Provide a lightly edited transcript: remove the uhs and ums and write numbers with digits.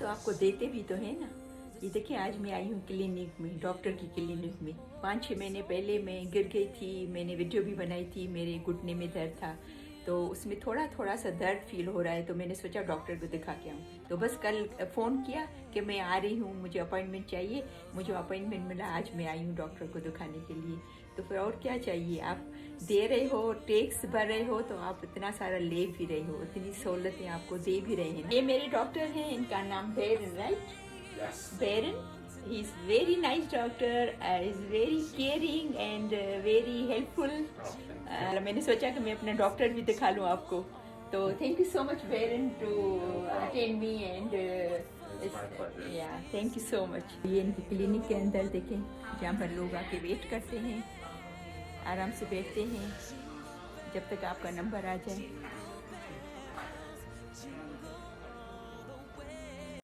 तो आपको देते भी तो है ना। ये देखिए आज मैं आई हूँ क्लिनिक में, डॉक्टर की क्लिनिक में। 5-6 महीने पहले मैं गिर गई थी, मैंने वीडियो भी बनाई थी, मेरे घुटने में दर्द था, तो उसमें थोड़ा थोड़ा सा दर्द फील हो रहा है, तो मैंने सोचा डॉक्टर को दिखा के आऊँ। तो बस कल फ़ोन किया कि मैं आ रही हूँ, मुझे अपॉइंटमेंट चाहिए। मुझे अपॉइंटमेंट मिला, आज मैं आई हूँ डॉक्टर को दिखाने के लिए। तो फिर और क्या चाहिए, आप दे रहे हो, टैक्स भर रहे हो, तो आप इतना सारा ले भी रहे हो, इतनी सहूलतें आपको दे भी रहे हैं। ये मेरे डॉक्टर हैं, इनका नाम Baron, right? Baron, he is very nice doctor, is very caring and very helpful. मैंने सोचा कि मैं अपना डॉक्टर भी दिखा लूँ आपको। तो thank you so much Baron to attend me and yeah thank you so much. ये इनकी क्लिनिक के अंदर देखें, जहाँ पर लोग आके वेट करते हैं, आराम से बैठते हैं जब तक आपका नंबर आ जाए।